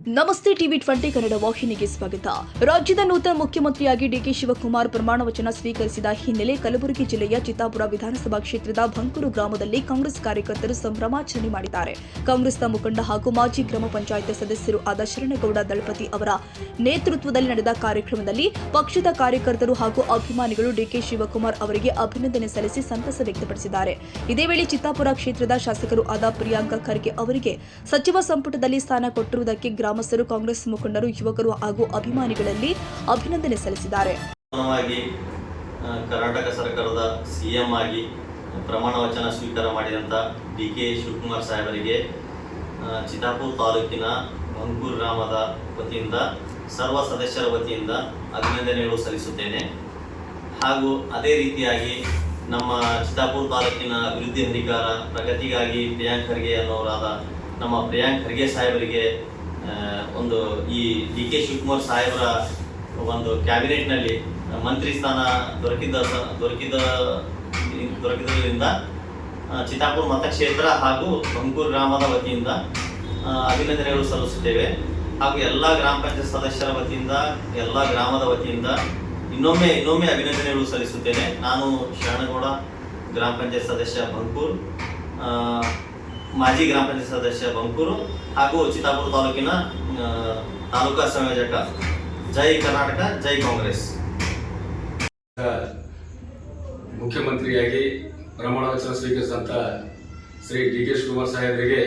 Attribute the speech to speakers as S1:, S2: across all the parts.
S1: ನಮಸ್ತೆ ಟಿವಿ 20 ಕನ್ನಡ ವಾಹಿನಿಗೆ ಸ್ವಾಗತ. ರಾಜ್ಯದ ನೂತನ ಮುಖ್ಯಮಂತ್ರಿಯಾಗಿ ಡಿಕೆ ಶಿವಕುಮಾರ್ ಪ್ರಮಾಣ ವಚನ ಸ್ವೀಕರಿಸಿದ ಹಿನ್ನೆಲೆ ಕಲಬುರಗಿ ಜಿಲ್ಲೆಯ ಚಿತ್ತಾಪುರ ವಿಧಾನಸಭಾ ಕ್ಷೇತ್ರದ ಬಂಕೂರು ಗ್ರಾಮದಲ್ಲಿ ಕಾಂಗ್ರೆಸ್ ಕಾರ್ಯಕರ್ತರು ಸಂಭ್ರಮಾಚರಣೆ ಮಾಡಿದ್ದಾರೆ. ಕಾಂಗ್ರೆಸ್ನ ಮುಖಂಡ ಹಾಗೂ ಮಾಜಿ ಗ್ರಾಮ ಪಂಚಾಯತ್ ಸದಸ್ಯರು ಆದ ಶರಣಗೌಡ ದಳಪತಿ ಅವರ ನೇತೃತ್ವದಲ್ಲಿ ನಡೆದ ಕಾರ್ಯಕ್ರಮದಲ್ಲಿ ಪಕ್ಷದ ಕಾರ್ಯಕರ್ತರು ಹಾಗೂ ಅಭಿಮಾನಿಗಳು ಡಿಕೆ ಶಿವಕುಮಾರ್ ಅವರಿಗೆ ಅಭಿನಂದನೆ ಸಲ್ಲಿಸಿ ಸಂತಸ ವ್ಯಕ್ತಪಡಿಸಿದ್ದಾರೆ. ಇದೇ ವೇಳೆ ಚಿತ್ತಾಪುರ ಕ್ಷೇತ್ರದ ಶಾಸಕರು ಆದ ಪ್ರಿಯಾಂಕ ಖರ್ಗೆ ಅವರಿಗೆ ಸಚಿವ ಸಂಪುಟದಲ್ಲಿ ಸ್ಥಾನ ಕೊಟ್ಟಿರುವುದಕ್ಕೆ ಗ್ರಾಮಸ್ಥರು, ಕಾಂಗ್ರೆಸ್ ಮುಖಂಡರು, ಯುವಕರು ಹಾಗೂ ಅಭಿಮಾನಿಗಳಲ್ಲಿ ಅಭಿನಂದನೆ ಸಲ್ಲಿಸಿದ್ದಾರೆ.
S2: ಕರ್ನಾಟಕ ಸರ್ಕಾರದ ಸಿಎಂ ಆಗಿ ಪ್ರಮಾಣ ವಚನ ಸ್ವೀಕಾರ ಮಾಡಿದಂಥ ಡಿಕೆ ಶಿವಕುಮಾರ್ ಸಾಹೇಬರಿಗೆ ಚಿತ್ತಾಪುರ ತಾಲೂಕಿನ ಬಂಕೂರು ಗ್ರಾಮದ ವತಿಯಿಂದ ಸರ್ವ ಸದಸ್ಯರ ವತಿಯಿಂದ ಅಭಿನಂದನೆಗಳು ಸಲ್ಲಿಸುತ್ತೇನೆ. ಹಾಗೂ ಅದೇ ರೀತಿಯಾಗಿ ನಮ್ಮ ಚಿತ್ತಾಪುರ ತಾಲೂಕಿನ ಅಭಿವೃದ್ಧಿ ಅಧಿಕಾರ ಪ್ರಗತಿಗಾಗಿ ಪ್ರಿಯಾಂಕ್ ಖರ್ಗೆ ಅನ್ನೋರಾದ ನಮ್ಮ ಪ್ರಿಯಾಂಕ್ ಖರ್ಗೆ ಸಾಹೇಬರಿಗೆ ಒಂದು ಈ ಡಿ ಕೆ ಶಿವಕುಮಾರ್ ಸಾಹೇಬರ ಒಂದು ಕ್ಯಾಬಿನೆಟ್ನಲ್ಲಿ ಮಂತ್ರಿ ಸ್ಥಾನ ದೊರಕಿದ್ದರಿಂದ ಚಿತ್ತಾಪುರ ಮತಕ್ಷೇತ್ರ ಹಾಗೂ ಬಂಕೂರು ಗ್ರಾಮದ ವತಿಯಿಂದ ಅಭಿನಂದನೆಗಳು ಸಲ್ಲಿಸುತ್ತೇವೆ. ಹಾಗೂ ಎಲ್ಲ ಗ್ರಾಮ ಪಂಚಾಯತ್ ಸದಸ್ಯರ ವತಿಯಿಂದ, ಎಲ್ಲ ಗ್ರಾಮದ ವತಿಯಿಂದ ಇನ್ನೊಮ್ಮೆ ಅಭಿನಂದನೆಗಳು ಸಲ್ಲಿಸುತ್ತೇನೆ. ನಾನು ಶರಣಗೌಡ ಗ್ರಾಮ ಪಂಚಾಯತ್ ಸದಸ್ಯ ಬಂಕೂರು, ಮಾಜಿ ಗ್ರಾಮ ಪಂಚಾಯತ್ ಸದಸ್ಯ ಬಂಕೂರು ಹಾಗೂ ಚಿತ್ತಾಪುರ ತಾಲೂಕಿನ ತಾಲೂಕಾ ಸಂಯೋಜಕ. ಜೈ ಕರ್ನಾಟಕ, ಜೈ ಕಾಂಗ್ರೆಸ್.
S3: ಮುಖ್ಯಮಂತ್ರಿಯಾಗಿ ಪ್ರಮಾಣ ವಚನ ಸ್ವೀಕರಿಸಿದಂಥ ಶ್ರೀ ಡಿ ಕೆ ಶಿವಕುಮಾರ್ ಸಾಹೇಬರಿಗೆ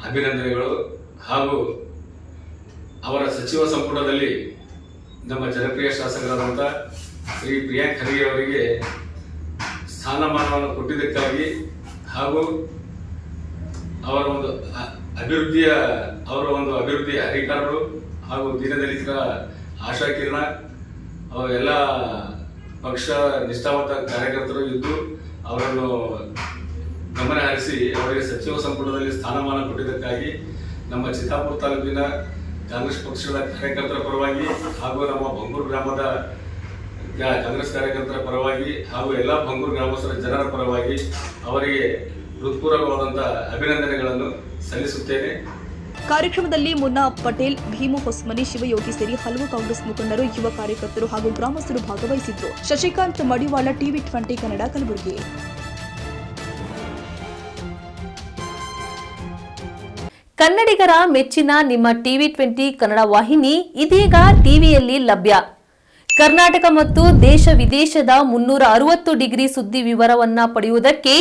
S3: ಅಭಿನಂದನೆಗಳು. ಹಾಗೂ ಅವರ ಸಚಿವ ಸಂಪುಟದಲ್ಲಿ ನಮ್ಮ ಜನಪ್ರಿಯ ಶಾಸಕರಾದಂಥ ಶ್ರೀ ಪ್ರಿಯಾಂಕ್ ಖರ್ಗೆ ಅವರಿಗೆ ಸ್ಥಾನಮಾನವನ್ನು ಕೊಟ್ಟಿದ್ದಕ್ಕಾಗಿ ಹಾಗೂ ಅವರ ಒಂದು ಅಭಿವೃದ್ಧಿ ಹರಿಕಾರರು ಹಾಗೂ ದೀನದಲಿತರ ಆಶಾಕಿರಣ ಎಲ್ಲ ಪಕ್ಷ ನಿಷ್ಠಾವಂತ ಕಾರ್ಯಕರ್ತರು ಇದ್ದು ಅವರನ್ನು ಗಮನ ಹರಿಸಿ ಅವರಿಗೆ ಸಚಿವ ಸಂಪುಟದಲ್ಲಿ ಸ್ಥಾನಮಾನ ಕೊಟ್ಟಿದ್ದಕ್ಕಾಗಿ ನಮ್ಮ ಚಿತ್ತಾಪುರ ತಾಲೂಕಿನ ಕಾಂಗ್ರೆಸ್ ಪಕ್ಷದ ಕಾರ್ಯಕರ್ತರ ಪರವಾಗಿ ಹಾಗೂ ನಮ್ಮ ಬಂಕೂರು ಗ್ರಾಮದ ಕಾಂಗ್ರೆಸ್ ಕಾರ್ಯಕರ್ತರ ಪರವಾಗಿ ಹಾಗೂ ಎಲ್ಲ ಬಂಕೂರು ಗ್ರಾಮಸ್ಥರ ಜನರ ಪರವಾಗಿ ಅವರಿಗೆ ಹೃತ್ಪೂರ್ವಕವಾದಂತಹ ಅಭಿನಂದನೆಗಳನ್ನು ಸಲ್ಲಿಸುತ್ತೇನೆ.
S1: ಕಾರ್ಯಕ್ರಮದಲ್ಲಿ ಮುನ್ನಾ ಪಟೇಲ್, ಭೀಮು ಹೊಸ್ಮನಿ, ಶಿವಯೋಗಿ ಸೇರಿ ಹಲವು ಕಾಂಗ್ರೆಸ್ ಮುಖಂಡರು, ಯುವ ಕಾರ್ಯಕರ್ತರು ಹಾಗೂ ಗ್ರಾಮಸ್ಥರು ಭಾಗವಹಿಸಿದ್ರು. ಶಶಿಕಾಂತ್ ಮಡಿವಾಳ, ಟಿವಿ 20 ಕನ್ನಡ, ಕಲಬುರಗಿ.
S4: ಕನ್ನಡಿಗರ ಮೆಚ್ಚಿನ ನಿಮ್ಮ ಟಿವಿ 20 ಕನ್ನಡ ವಾಹಿನಿ ಇದೀಗ ಟಿವಿಯಲ್ಲಿ ಲಭ್ಯ. ಕರ್ನಾಟಕ ಮತ್ತು ದೇಶ ವಿದೇಶದ 360 ಡಿಗ್ರಿ ಸುದ್ದಿ ವಿವರವನ್ನ ಪಡೆಯುವುದಕ್ಕೆ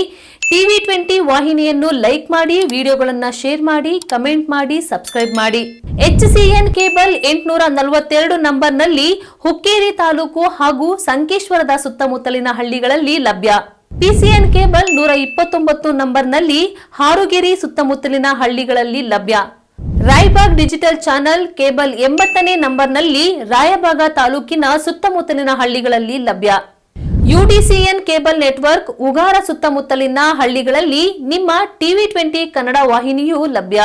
S4: ಟಿವಿ 20 ವಾಹಿನಿಯನ್ನು ಲೈಕ್ ಮಾಡಿ, ವಿಡಿಯೋಗಳನ್ನು ಶೇರ್ ಮಾಡಿ, ಕಮೆಂಟ್ ಮಾಡಿ, ಸಬ್ಸ್ಕ್ರೈಬ್ ಮಾಡಿ. HCN ಕೇಬಲ್ 842 ನಂಬರ್ನಲ್ಲಿ ಹುಕ್ಕೇರಿ ತಾಲೂಕು ಹಾಗೂ ಸಂಕೇಶ್ವರದ ಸುತ್ತಮುತ್ತಲಿನ ಹಳ್ಳಿಗಳಲ್ಲಿ ಲಭ್ಯ. PCN ಕೇಬಲ್ 129 ನಂಬರ್ನಲ್ಲಿ ಹಾರುಗೆರೆ ಸುತ್ತಮುತ್ತಲಿನ ಹಳ್ಳಿಗಳಲ್ಲಿ ಲಭ್ಯ. ರಾಯಬಾಗ್ ಡಿಜಿಟಲ್ ಚಾನೆಲ್ ಕೇಬಲ್ 80ನೇ ನಂಬರ್ನಲ್ಲಿ ರಾಯಬಾಗ ತಾಲೂಕಿನ ಸುತ್ತಮುತ್ತಲಿನ ಹಳ್ಳಿಗಳಲ್ಲಿ ಲಭ್ಯ. UDCN ಕೇಬಲ್ ನೆಟ್ವರ್ಕ್ ಉಗಾರ ಸುತ್ತಮುತ್ತಲಿನ ಹಳ್ಳಿಗಳಲ್ಲಿ ನಿಮ್ಮ ಟಿವಿ 20 ಕನ್ನಡ ವಾಹಿನಿಯೂ ಲಭ್ಯ.